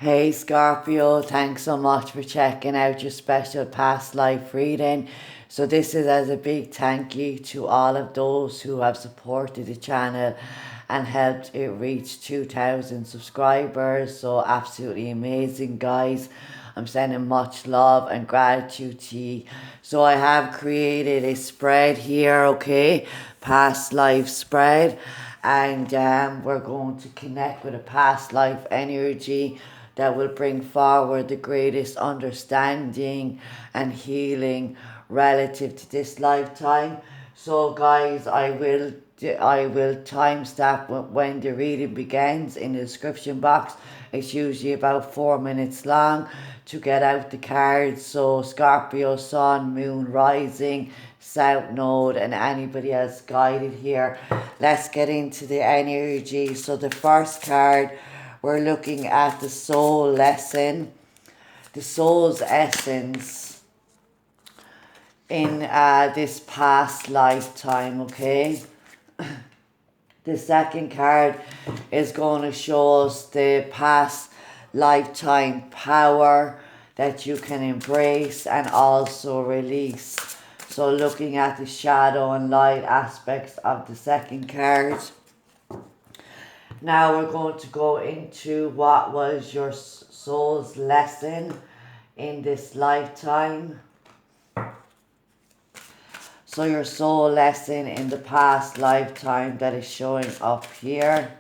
Hey Scorpio, thanks so much for checking out your special past life reading. So this is as a big thank you to all of those who have supported the channel and helped it reach 2,000 subscribers. So absolutely amazing, guys. I'm sending much love and gratitude to you. So I have created a spread here, okay? Past life spread. And we're going to connect with a past life energy that will bring forward the greatest understanding and healing relative to this lifetime. So guys, I will timestamp when the reading begins in the description box. It's usually about 4 minutes long to get out the cards. So Scorpio, Sun, Moon, Rising, South Node, and anybody else guided here. Let's get into the energy. So the first card, we're looking at the soul lesson, the soul's essence in this past lifetime, okay? The second card is going to show us the past lifetime power that you can embrace and also release. So looking at the shadow and light aspects of the second card. Now we're going to go into what was your soul's lesson in this lifetime. So your soul lesson in the past lifetime that is showing up here.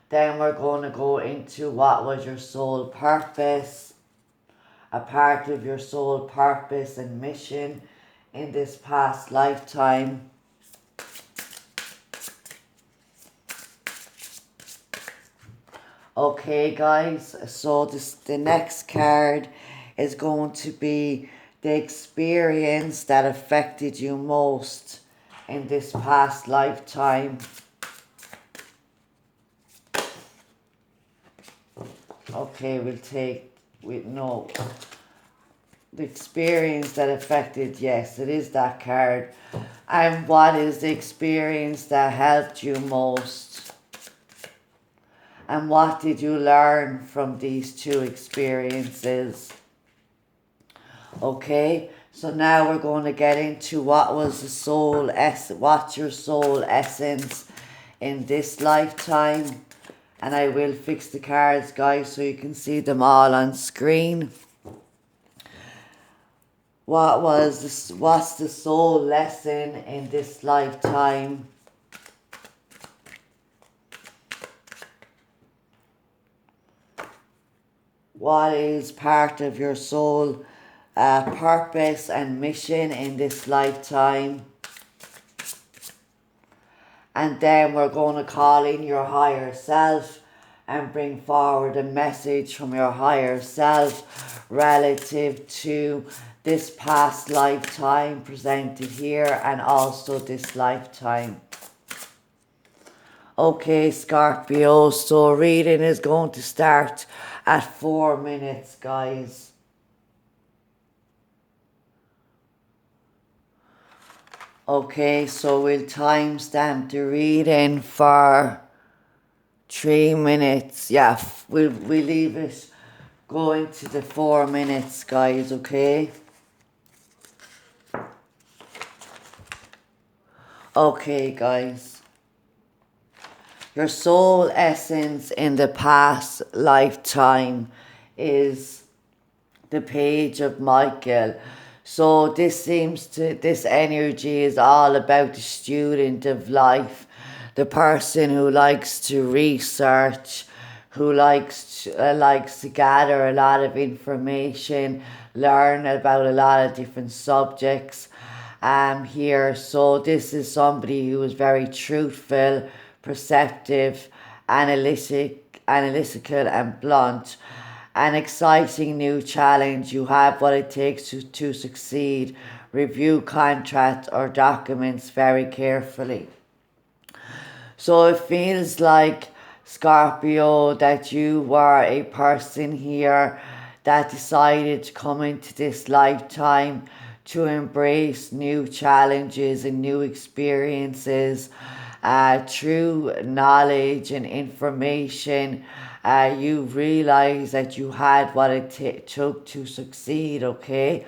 Then we're going to go into what was your soul purpose, a part of your soul purpose and mission in this past lifetime. Okay guys, so the next card is going to be the experience that affected you most in this past lifetime. Okay, the experience that affected, yes, it is that card. And what is the experience that helped you most? And what did you learn from these two experiences? Okay, so now we're going to get into what was the soul what's your soul essence in this lifetime. And I will fix the cards, guys, so you can see them all on screen. What's the soul lesson in this lifetime? What is part of your soul purpose and mission in this lifetime? And then we're going to call in your higher self and bring forward a message from your higher self relative to this past lifetime presented here and also this lifetime. Okay, Scorpio, so reading is going to start at 4 minutes, guys. Okay, so we'll timestamp the reading for 3 minutes. Yeah, we'll leave it going to the 4 minutes, guys, okay? Okay, guys. Your soul essence in the past lifetime is the Page of Michael. So this energy is all about the student of life, the person who likes to research, who likes to gather a lot of information, learn about a lot of different subjects here. So this is somebody who is very truthful, perceptive, analytical and blunt. An exciting new challenge. You have what it takes to succeed. Review contracts or documents very carefully. So it feels like, Scorpio, that you were a person here that decided to come into this lifetime to embrace new challenges and new experiences through knowledge and information, you realize that you had what it took to succeed, okay?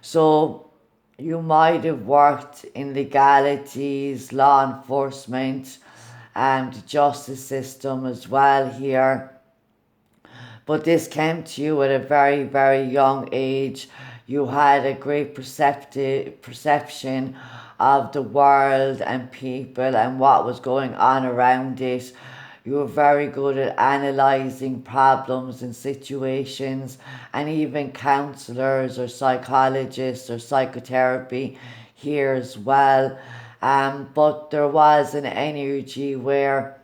So you might have worked in legalities, law enforcement, and the justice system as well here. But this came to you at a very, very young age. You had a great perception of the world and people and what was going on around it. You were very good at analysing problems and situations, and even counsellors or psychologists or psychotherapy here as well. But there was an energy where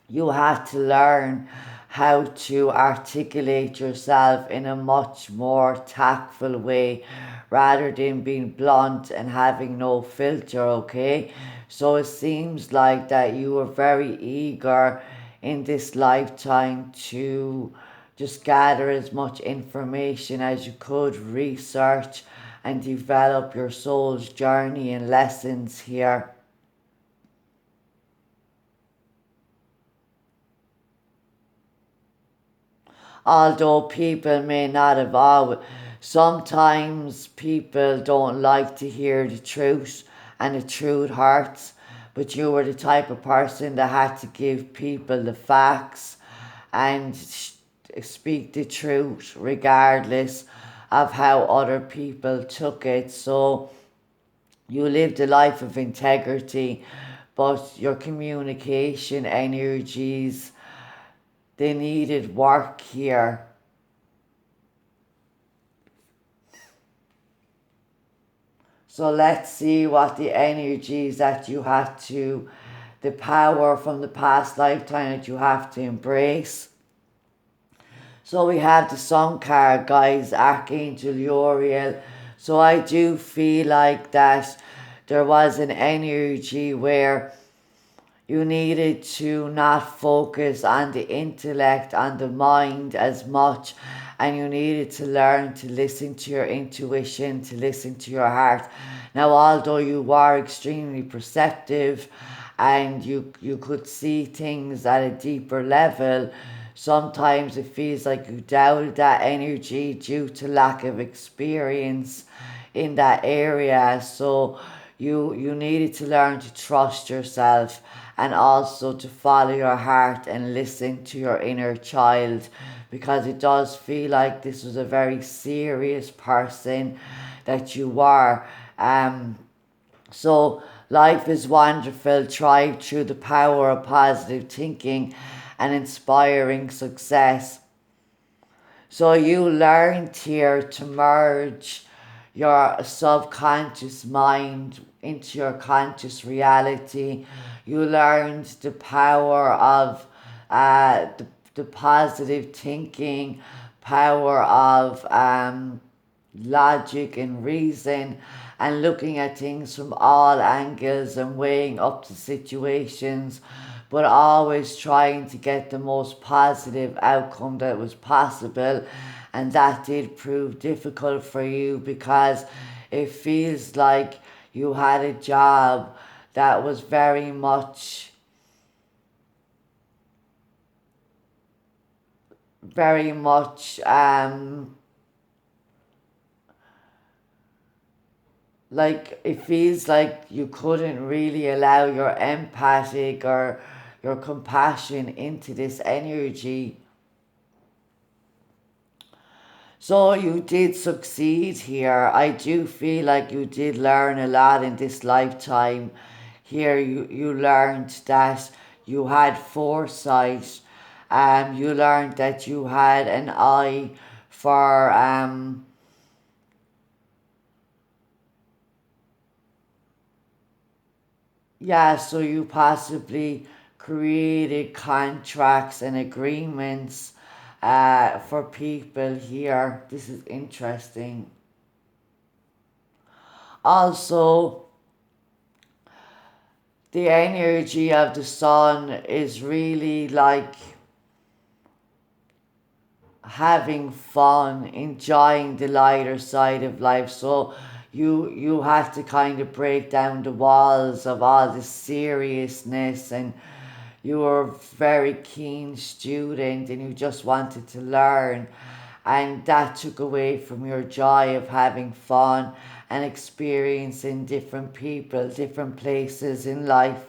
you had to learn how to articulate yourself in a much more tactful way rather than being blunt and having no filter, okay? So it seems like that you were very eager in this lifetime to just gather as much information as you could, research and develop your soul's journey and lessons here. Although people may not have always, sometimes people don't like to hear the truth, and the truth hurts. But you were the type of person that had to give people the facts and speak the truth regardless of how other people took it. So you lived a life of integrity, but your communication energies, they needed work here. So let's see what the energies that you had to, the power from the past lifetime that you have to embrace. So we have the Sun card, guys, Archangel Uriel. So I do feel like that there was an energy where you needed to not focus on the intellect, on the mind as much, and you needed to learn to listen to your intuition, to listen to your heart. Now, although you were extremely perceptive and you could see things at a deeper level, sometimes it feels like you doubted that energy due to lack of experience in that area. So you needed to learn to trust yourself and also to follow your heart and listen to your inner child, because it does feel like this was a very serious person that you were. So life is wonderful. Thrive through the power of positive thinking and inspiring success. So you learned here to merge your subconscious mind into your conscious reality. You learned the power of the positive thinking, power of logic and reason, and looking at things from all angles and weighing up the situations, but always trying to get the most positive outcome that was possible. And that did prove difficult for you because it feels like you had a job that was very much like it feels like you couldn't really allow your empathic or your compassion into this energy. So you did succeed here. I do feel like you did learn a lot in this lifetime. Here you learned that you had foresight. You learned that you had an eye for yeah, so you possibly created contracts and agreements for people here. This is interesting. Also, the energy of the sun is really like having fun, enjoying the lighter side of life. So you had to kind of break down the walls of all the seriousness, and you were a very keen student and you just wanted to learn, and that took away from your joy of having fun and experiencing different people, different places in life.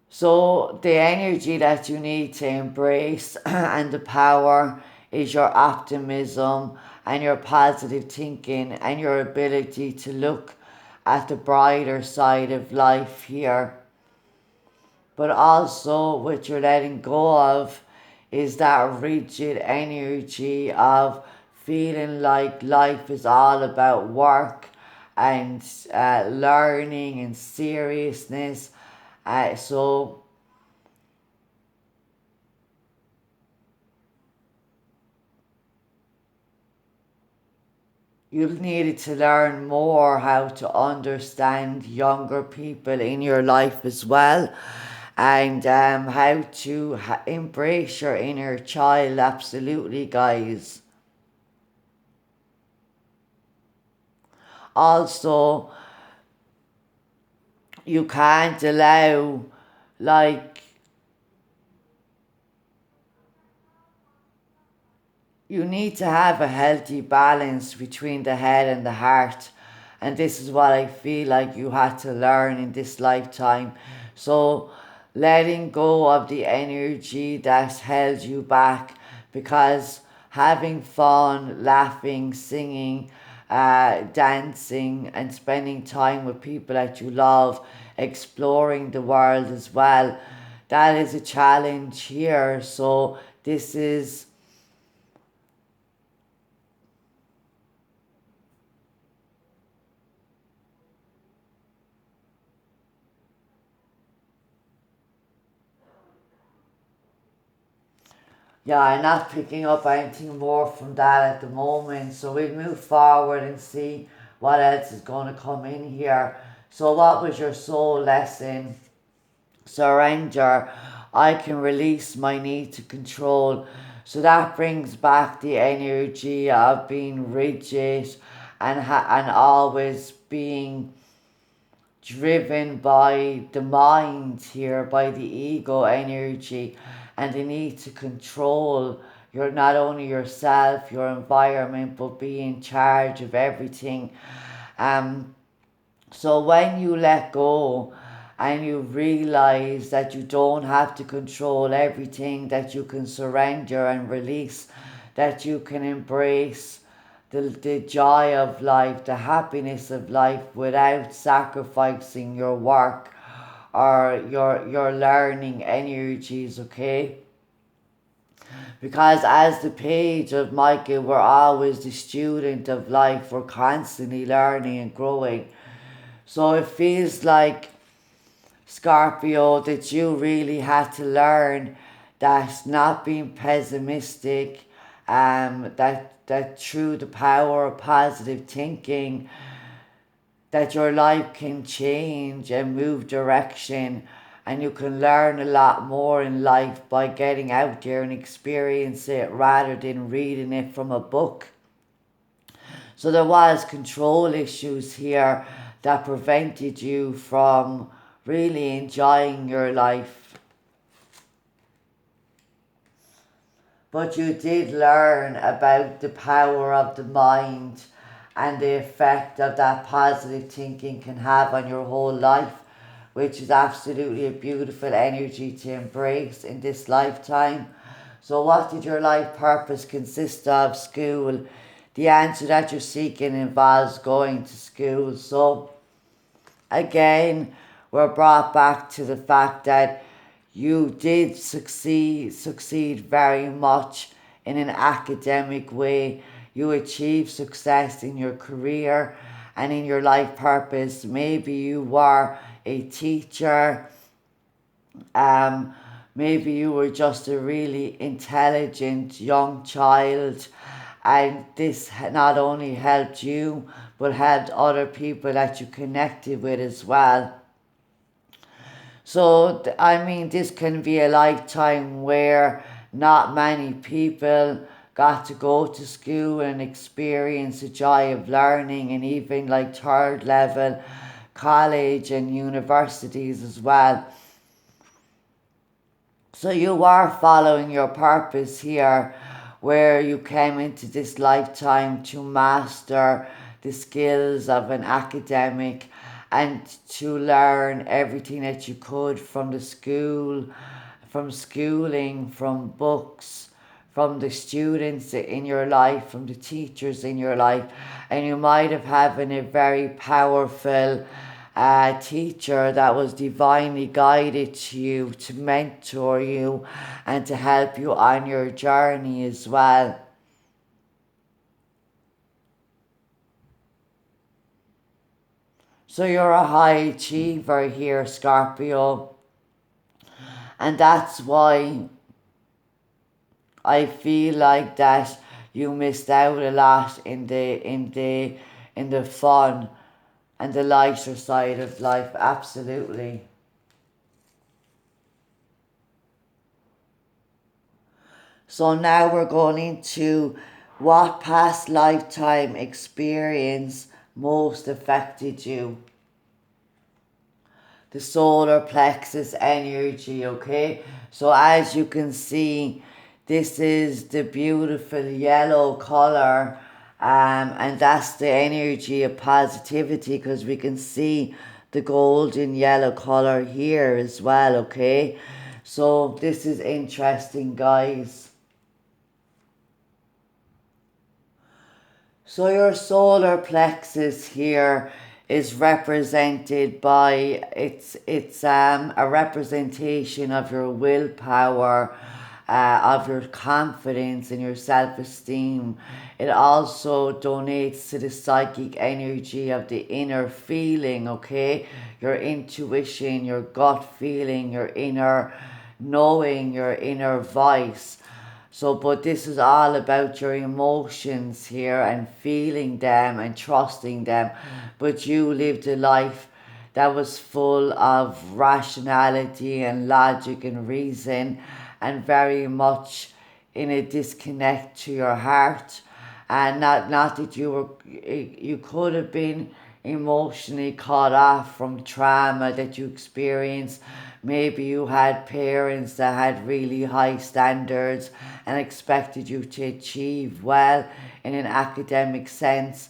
So the energy that you need to embrace and the power is your optimism and your positive thinking and your ability to look at the brighter side of life here. But also what you're letting go of is that rigid energy of feeling like life is all about work and learning and seriousness. So you needed to learn more how to understand younger people in your life as well, and how to embrace your inner child. Absolutely, guys. Also, you can't allow, like, you need to have a healthy balance between the head and the heart. And this is what I feel like you had to learn in this lifetime. So, letting go of the energy that held you back, because having fun, laughing, singing, dancing, and spending time with people that you love, exploring the world as well, that is a challenge here. So, this is. Yeah, I'm not picking up anything more from that at the moment. So we'll move forward and see what else is going to come in here. So, what was your soul lesson? Surrender. I can release my need to control. So that brings back the energy of being rigid and always being driven by the mind here, by the ego energy, and the need to control your, not only yourself, your environment, but be in charge of everything. Um, so when you let go and you realize that you don't have to control everything, that you can surrender and release, that you can embrace the joy of life, the happiness of life without sacrificing your work or your learning energies, okay? Because as the page of Michael, we're always the student of life, we're constantly learning and growing. So it feels like, Scorpio, that you really had to learn that not being pessimistic, that through the power of positive thinking, that your life can change and move direction, and you can learn a lot more in life by getting out there and experience it rather than reading it from a book. So there was control issues here that prevented you from really enjoying your life. But you did learn about the power of the mind and the effect of that positive thinking can have on your whole life, which is absolutely a beautiful energy to embrace in this lifetime. So, what did your life purpose consist of? School. The answer that you're seeking involves going to school. So, again, we're brought back to the fact that you did succeed very much in an academic way. You achieved success in your career and in your life purpose. Maybe you were a teacher, um, maybe you were just a really intelligent young child, and this not only helped you but helped other people that you connected with as well. So, I mean, this can be a lifetime where not many people got to go to school and experience the joy of learning, and even like third level college and universities as well. So you are following your purpose here, where you came into this lifetime to master the skills of an academic and to learn everything that you could from the school, from schooling, from books, from the students in your life, from the teachers in your life. And you might have having a very powerful teacher that was divinely guided to you, to mentor you and to help you on your journey as well. So you're a high achiever here, Scorpio, and that's why I feel like that you missed out a lot in the fun and the lighter side of life. Absolutely. So now we're going into what past lifetime experience most affected you. The solar plexus energy, okay? So as you can see, this is the beautiful yellow color, and that's the energy of positivity, because we can see the golden yellow color here as well, okay? So this is interesting, guys. So your solar plexus here is represented by it's a representation of your willpower, of your confidence and your self-esteem. It also donates to the psychic energy of the inner feeling, okay? Your intuition, your gut feeling, your inner knowing, your inner voice. So, but this is all about your emotions here and feeling them and trusting them. But you lived a life that was full of rationality and logic and reason, and very much in a disconnect to your heart. And not that you could have been emotionally caught off from trauma that you experienced. Maybe you had parents that had really high standards and expected you to achieve well in an academic sense,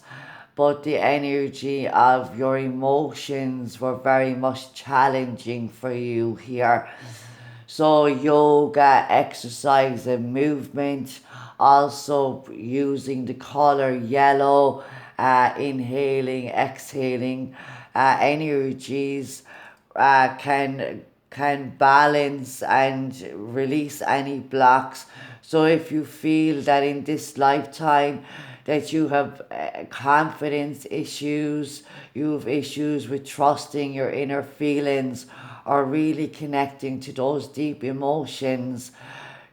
but the energy of your emotions were very much challenging for you here. So yoga, exercise and movement, also using the color yellow, inhaling, exhaling energies can balance and release any blocks. So if you feel that in this lifetime that you have confidence issues, you have issues with trusting your inner feelings or really connecting to those deep emotions,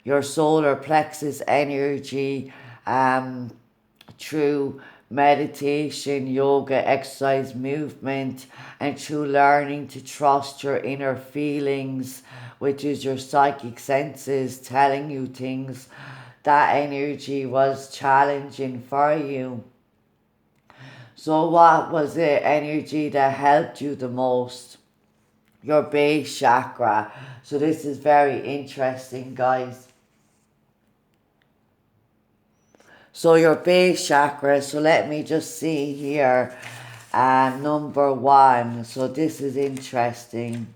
your solar plexus energy, through meditation, yoga, exercise, movement, and through learning to trust your inner feelings, which is your psychic senses telling you things, that energy was challenging for you. So what was the energy that helped you the most? Your base chakra. So this is very interesting, guys. So your base chakra, so let me just see here, number one. So this is interesting.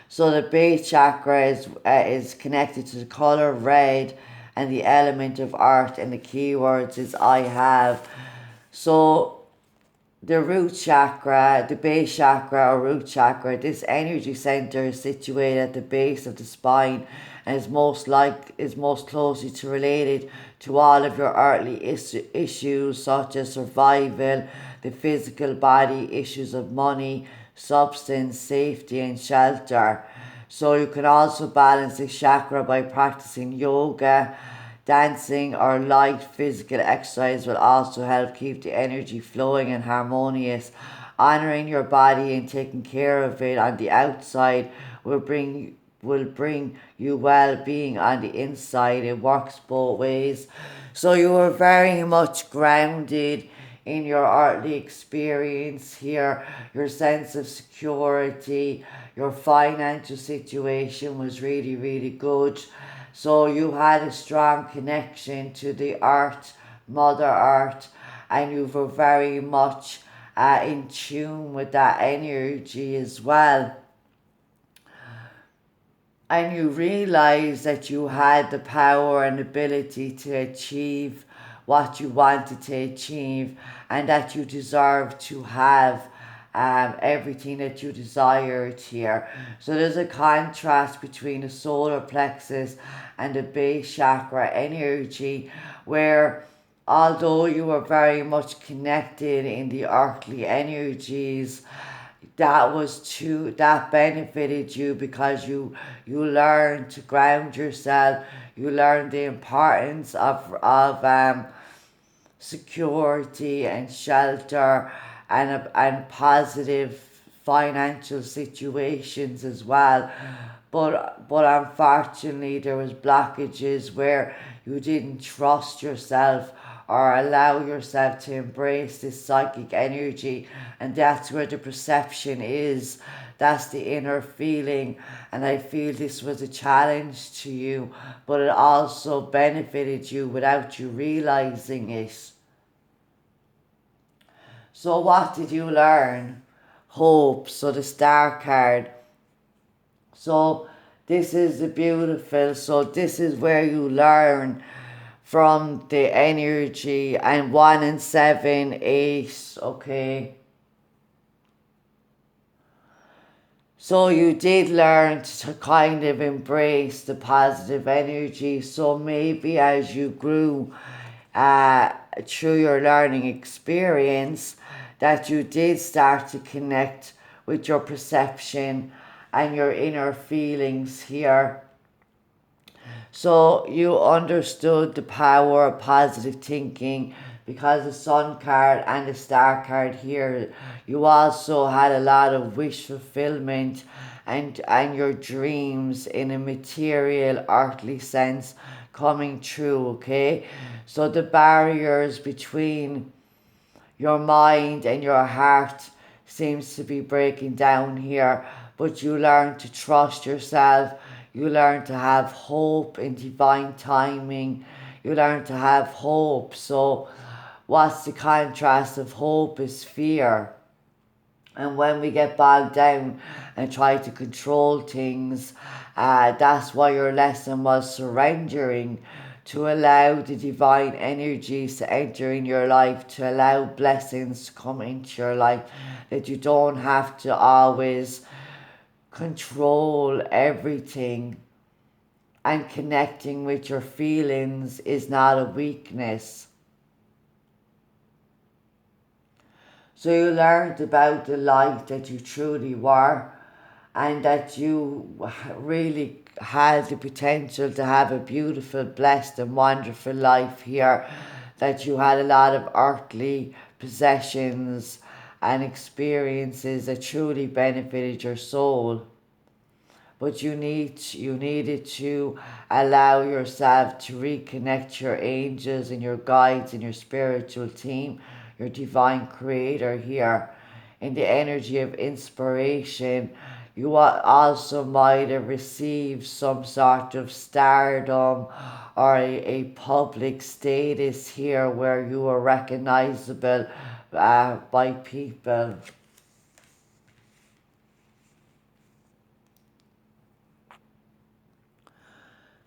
So the base chakra is connected to the color red and the element of earth, and the keywords is I have. So the root chakra, the base chakra or root chakra, this energy center is situated at the base of the spine and is most closely related to all of your earthly issues such as survival, the physical body, issues of money, substance, safety and shelter. So you can also balance this chakra by practicing yoga. Dancing or light physical exercise will also help keep the energy flowing and harmonious. Honoring your body and taking care of it on the outside will will bring you well-being on the inside. It works both ways. So you were very much grounded in your earthly experience here. Your sense of security, your financial situation was really, really good. So you had a strong connection to the earth, Mother Earth, and you were very much in tune with that energy as well. And you realize that you had the power and ability to achieve what you wanted to achieve, and that you deserve to have everything that you desired here. So there's a contrast between the solar plexus and the base chakra energy, where although you were very much connected in the earthly energies, that benefited you because you learned to ground yourself. You learned the importance of security and shelter, and positive financial situations as well. But unfortunately there was blockages where you didn't trust yourself or allow yourself to embrace this psychic energy, and that's where the perception is. That's the inner feeling, and I feel this was a challenge to you, but it also benefited you without you realizing it. So what did you learn? Hope. So the star card. So this is the beautiful. So this is where you learn from the energy, and 1 and 7, 8, okay. So you did learn to kind of embrace the positive energy. So maybe as you grew through your learning experience, that you did start to connect with your perception and your inner feelings here. So you understood the power of positive thinking, because the sun card and the star card here, you also had a lot of wish fulfillment and your dreams in a material, earthly sense coming true, okay? So the barriers between your mind and your heart seems to be breaking down here, but you learn to trust yourself. You learn to have hope in divine timing. You learn to have hope. So what's the contrast of hope is fear. And when we get bogged down and try to control things, that's why your lesson was surrendering, to allow the divine energies to enter in your life, to allow blessings to come into your life, that you don't have to always control everything. And connecting with your feelings is not a weakness. So you learned about the light that you truly were, and that you really had the potential to have a beautiful, blessed and wonderful life here, that you had a lot of earthly possessions and experiences that truly benefited your soul. But you needed to allow yourself to reconnect your angels and your guides and your spiritual team, your divine creator here, in the energy of inspiration. You also might have received some sort of stardom or a public status here, where you were recognizable by people.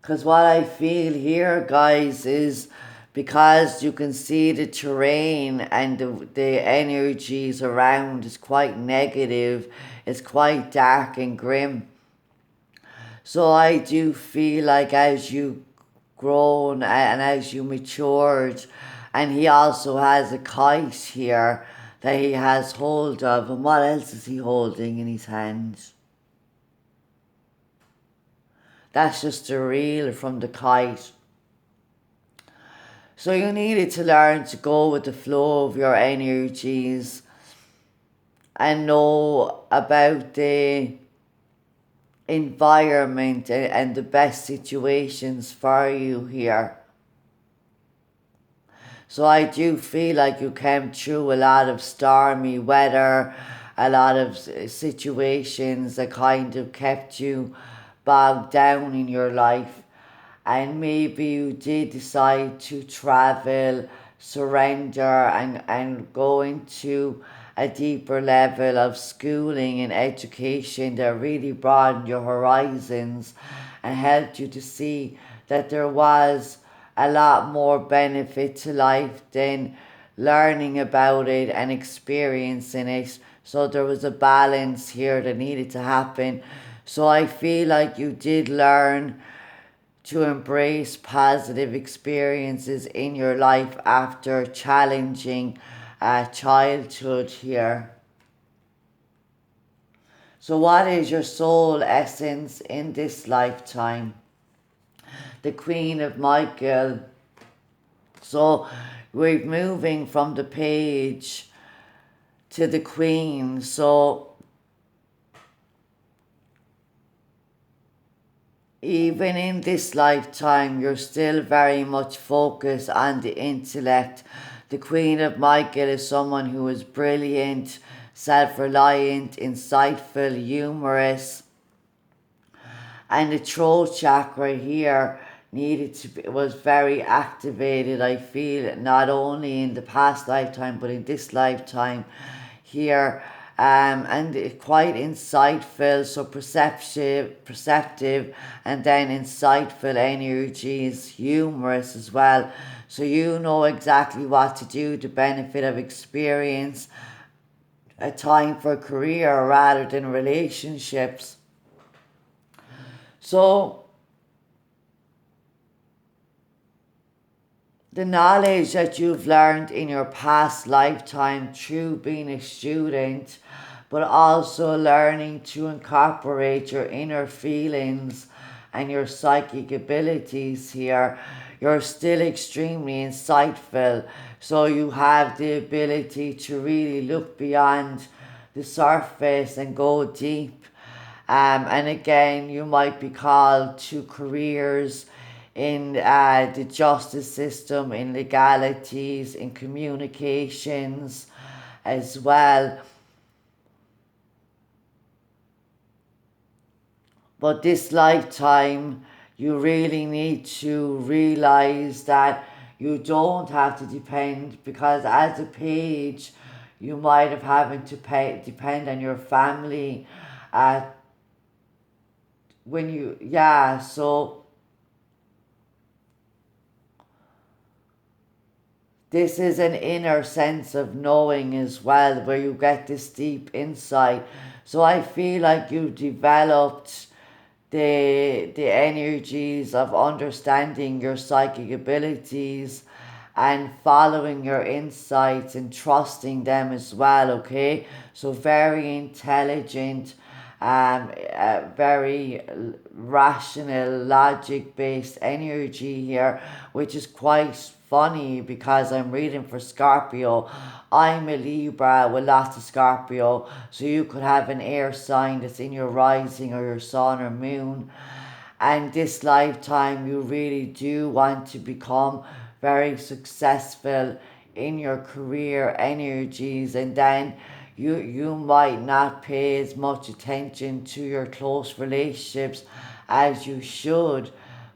Because what I feel here, guys, is because you can see the terrain and the energies around is quite negative, it's quite dark and grim. So I do feel like as you grown and as you matured, and he also has a kite here that he has hold of, and what else is he holding in his hands? That's just a reel from the kite. So you needed to learn to go with the flow of your energies and know about the environment and the best situations for you here. So I do feel like you came through a lot of stormy weather, a lot of situations that kind of kept you bogged down in your life. And maybe you did decide to travel, surrender, and go into a deeper level of schooling and education that really broadened your horizons and helped you to see that there was a lot more benefit to life than learning about it and experiencing it. So there was a balance here that needed to happen. So I feel like you did learn to embrace positive experiences in your life after challenging childhood here. So, what is your soul essence in this lifetime? The Queen of Michael. So, we're moving from the page to the Queen. So, even in this lifetime, you're still very much focused on the intellect. The Queen of Michael is someone who is brilliant, self-reliant, insightful, humorous. And the throat chakra here needed to be, was very activated, I feel, not only in the past lifetime, but in this lifetime here. And quite insightful, so perceptive, and then insightful energies, humorous as well. So you know exactly what to do, the benefit of experience, a time for career rather than relationships. So the knowledge that you've learned in your past lifetime through being a student, but also learning to incorporate your inner feelings and your psychic abilities here, you're still extremely insightful. So you have the ability to really look beyond the surface and go deep. And again, you might be called to careers in the justice system, in legalities, in communications as well. But this lifetime, you really need to realize that you don't have to depend, because as a page, you might have having to depend on your family. When you, yeah, so this is an inner sense of knowing as well, where you get this deep insight. So I feel like you developed the energies of understanding your psychic abilities and following your insights and trusting them as well, okay? So very intelligent, very rational, logic-based energy here, which is quite funny because I'm reading for Scorpio. I'm a Libra with lots of Scorpio, so you could have an air sign that's in your rising or your sun or moon. And this lifetime, you really do want to become very successful in your career energies, and then you might not pay as much attention to your close relationships as you should,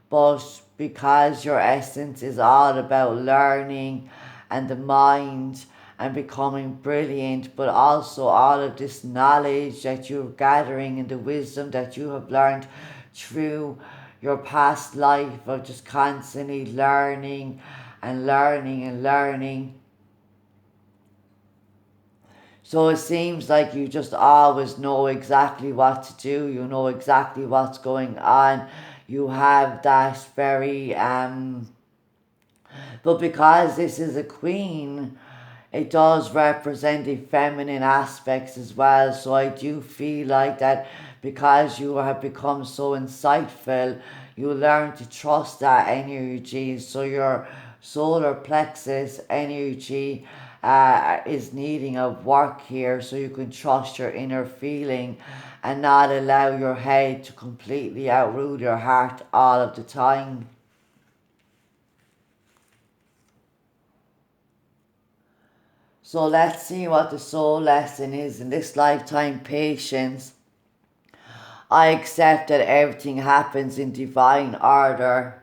but because your essence is all about learning and the mind and becoming brilliant, but also all of this knowledge that you're gathering and the wisdom that you have learned through your past life of just constantly learning and learning and learning. So it seems like you just always know exactly what to do. You know exactly what's going on. You have that very but because this is a queen, it does represent the feminine aspects as well. So I do feel like that because you have become so insightful, you learn to trust that energy. So your solar plexus energy is needing of work here, so you can trust your inner feeling and not allow your head to completely outrule your heart all of the time. So let's see what the soul lesson is in this lifetime. Patience. I accept that everything happens in divine order.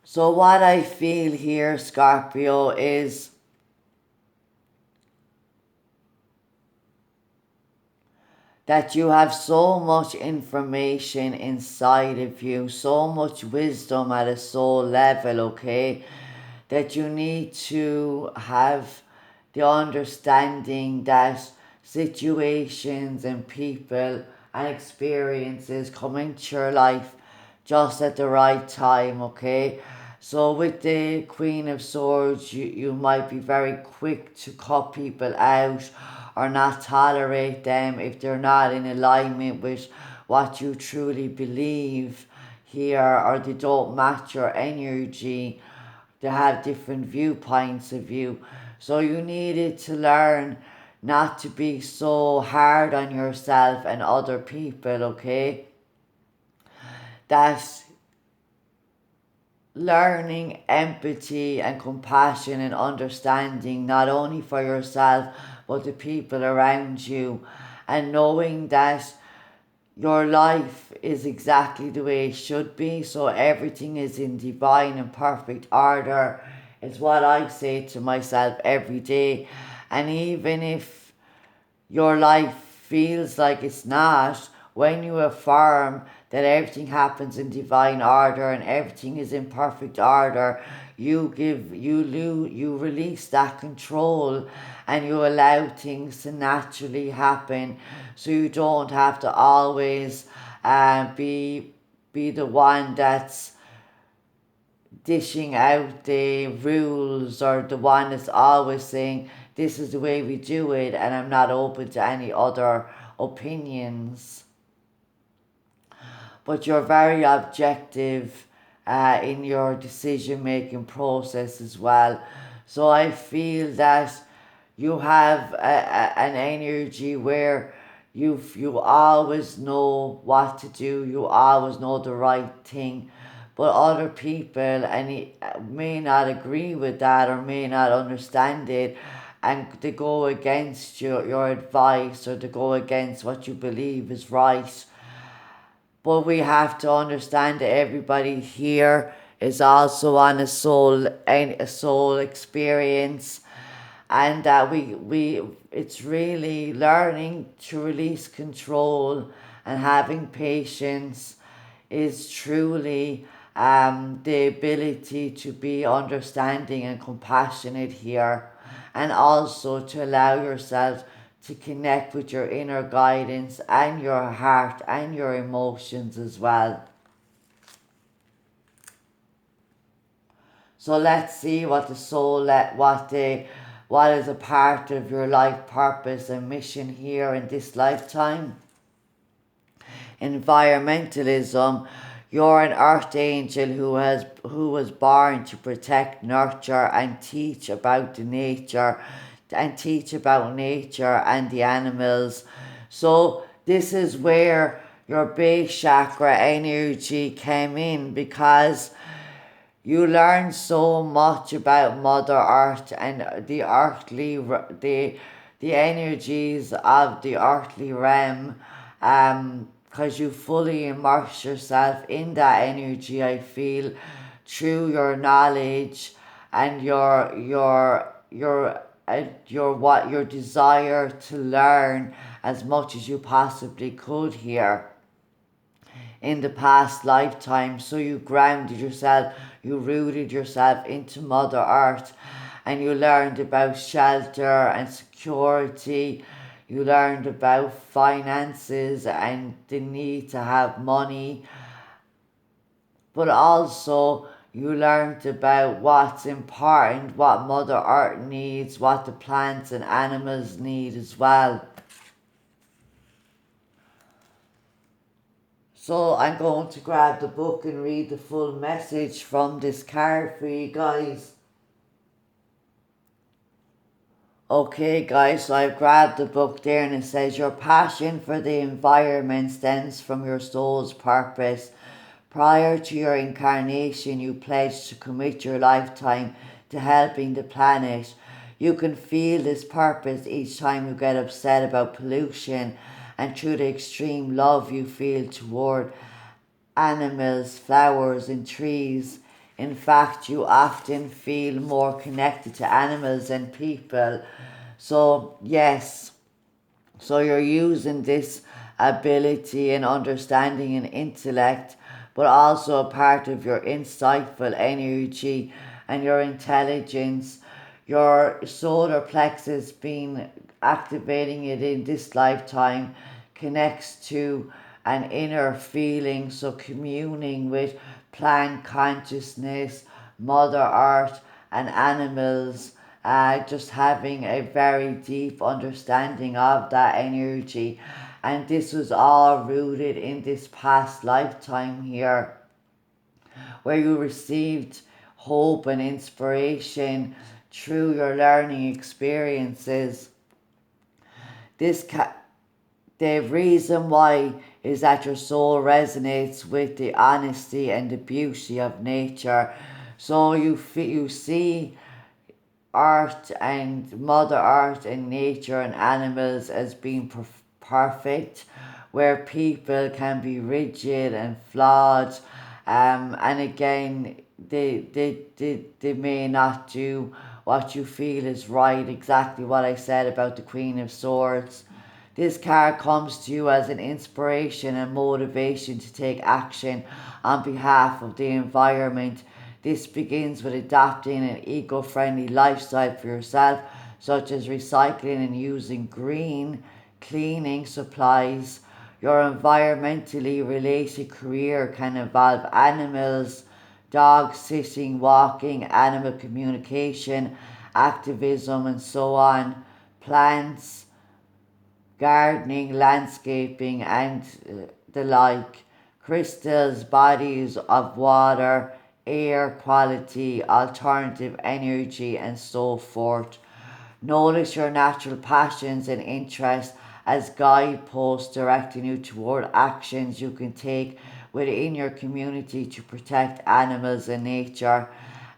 So what I feel here, Scorpio, is that you have so much information inside of you, so much wisdom at a soul level, okay, that you need to have the understanding that situations and people and experiences come into your life just at the right time, okay? So with the Queen of Swords, you might be very quick to cut people out or not tolerate them if they're not in alignment with what you truly believe here, or they don't match your energy. They have different viewpoints of you. So you needed to learn not to be so hard on yourself and other people, okay? That learning empathy and compassion and understanding, not only for yourself but the people around you, and knowing that your life is exactly the way it should be, so everything is in divine and perfect order, is what I say to myself every day. And even if your life feels like it's not, when you affirm that everything happens in divine order and everything is in perfect order, you release that control and you allow things to naturally happen, so you don't have to always be the one that's dishing out the rules, or the one that's always saying this is the way we do it and I'm not open to any other opinions. But you're very objective in your decision making process as well. So I feel that you have an energy where you always know what to do, you always know the right thing, but other people may not agree with that or may not understand it, and they go against your advice, or they go against what you believe is right. But we have to understand that everybody here is also on a soul experience, and that we it's really learning to release control, and having patience is truly the ability to be understanding and compassionate here, and also to allow yourself to connect with your inner guidance and your heart and your emotions as well. So let's see what the soul what is a part of your life purpose and mission here in this lifetime. Environmentalism. You're an earth angel who was born to protect, nurture, and teach about nature and the animals. So this is where your base chakra energy came in, because you learn so much about Mother Earth and the energies of the earthly realm, because you fully immerse yourself in that energy, I feel, through your knowledge and your desire to learn as much as you possibly could here in the past lifetime. So you grounded yourself, you rooted yourself into Mother Earth, and you learned about shelter and security. You learned about finances and the need to have money, but also you learned about what's important, what Mother Earth needs, what the plants and animals need as well. So I'm going to grab the book and read the full message from this card for you guys. Okay guys, so I've grabbed the book there and it says your passion for the environment stems from your soul's purpose. Prior to your incarnation, you pledged to commit your lifetime to helping the planet. You can feel this purpose each time you get upset about pollution and through the extreme love you feel toward animals, flowers, and trees. In fact, you often feel more connected to animals than people. So, yes, so you're using this ability and understanding and intellect, but also a part of your insightful energy and your intelligence. Your solar plexus being activating it in this lifetime connects to an inner feeling, so communing with plant consciousness, Mother Earth, and animals, just having a very deep understanding of that energy. And this was all rooted in this past lifetime here, where you received hope and inspiration through your learning experiences. This the reason why is that your soul resonates with the honesty and the beauty of nature. So you see art and Mother Earth and nature and animals as being perfect, where people can be rigid and flawed, and again, they may not do what you feel is right, exactly what I said about the Queen of Swords. This card comes to you as an inspiration and motivation to take action on behalf of the environment. This begins with adopting an eco-friendly lifestyle for yourself, such as recycling and using green cleaning supplies. Your environmentally related career can involve animals, dog sitting, walking, animal communication, activism, and so on, plants, gardening, landscaping, and the like, crystals, bodies of water, air quality, alternative energy, and so forth. Notice your natural passions and interests as guideposts directing you toward actions you can take within your community to protect animals and nature.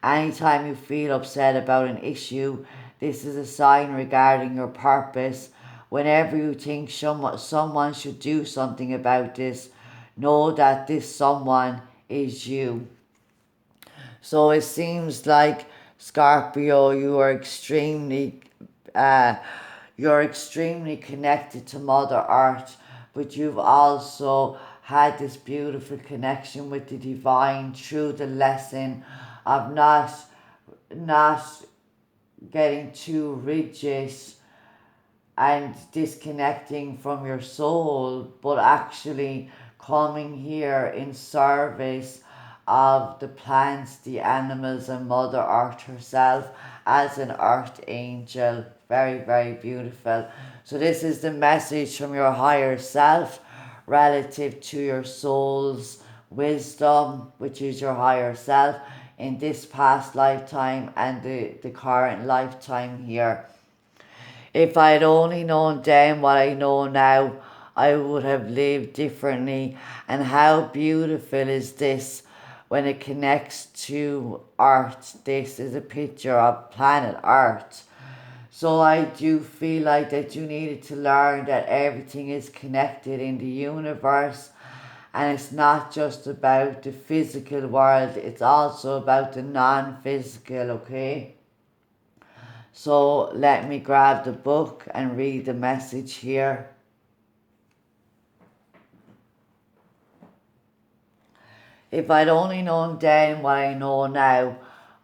Anytime you feel upset about an issue, this is a sign regarding your purpose. Whenever you think someone should do something about this, know that this someone is you. So it seems like, Scorpio, uh, you're extremely connected to Mother Earth, but you've also had this beautiful connection with the divine through the lesson of not getting too rigid and disconnecting from your soul, but actually coming here in service of the plants, the animals, and Mother Earth herself as an earth angel. Very, very beautiful. So, this is the message from your higher self relative to your soul's wisdom, which is your higher self in this past lifetime and the current lifetime here. If I had only known then what I know now, I would have lived differently. And how beautiful is this when it connects to Earth? This is a picture of planet Earth. So I do feel like that you needed to learn that everything is connected in the universe. And it's not just about the physical world, it's also about the non-physical, okay? So let me grab the book and read the message here. If I'd only known then what I know now,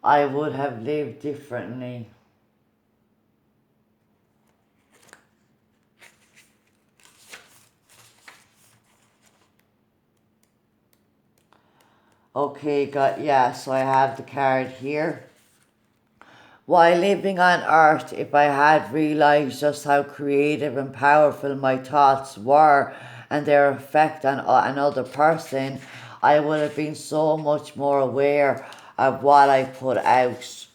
I would have lived differently. Okay, so I have the card here. While living on Earth, if I had realised just how creative and powerful my thoughts were and their effect on another person, I would have been so much more aware of what I put out.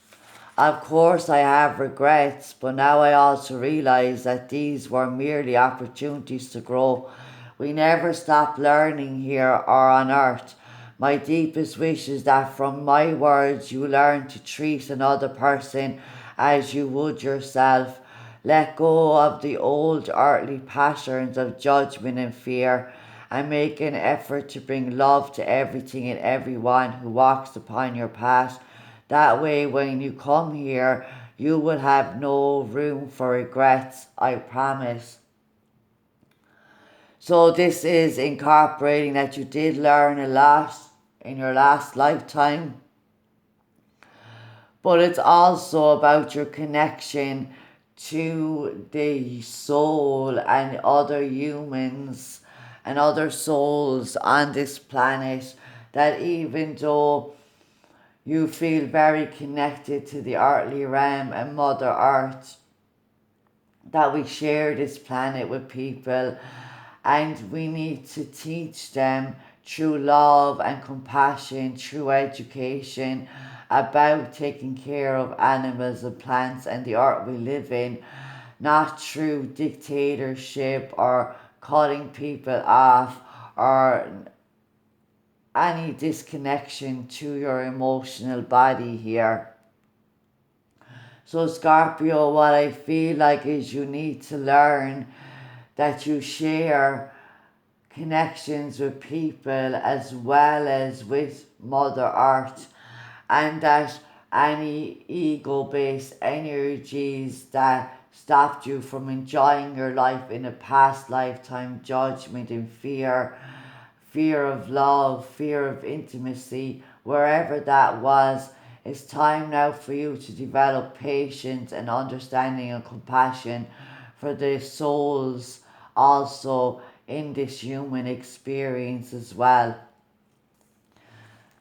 Of course, I have regrets, but now I also realize that these were merely opportunities to grow. We never stop learning here or on earth. My deepest wish is that from my words you learn to treat another person as you would yourself. Let go of the old earthly patterns of judgment and fear, and make an effort to bring love to everything and everyone who walks upon your path. That way, when you come here, you will have no room for regrets, I promise. So, this is incorporating that you did learn a lot in your last lifetime, but it's also about your connection to the soul and other humans and other souls on this planet. That even though you feel very connected to the earthly realm and Mother Earth, that we share this planet with people, and we need to teach them through love and compassion, through education, about taking care of animals and plants and the earth we live in, not through dictatorship or cutting people off or any disconnection to your emotional body here. So, Scorpio, what I feel like is you need to learn that you share connections with people as well as with Mother Earth, and that any ego based energies that stopped you from enjoying your life in a past lifetime, judgment and fear of love, fear of intimacy, wherever that was, it's time now for you to develop patience and understanding and compassion for the souls also in this human experience as well.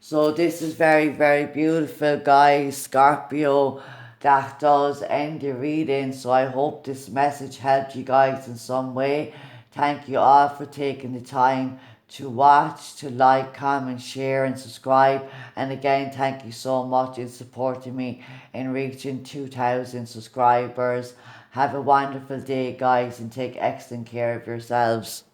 So this is very, very beautiful, guys. Scorpio, that does end the reading. So I hope this message helped you guys in some way. Thank you all for taking the time to watch, to like, comment, share and subscribe. And again, thank you so much in supporting me in reaching 2,000 subscribers. Have a wonderful day, guys, and take excellent care of yourselves.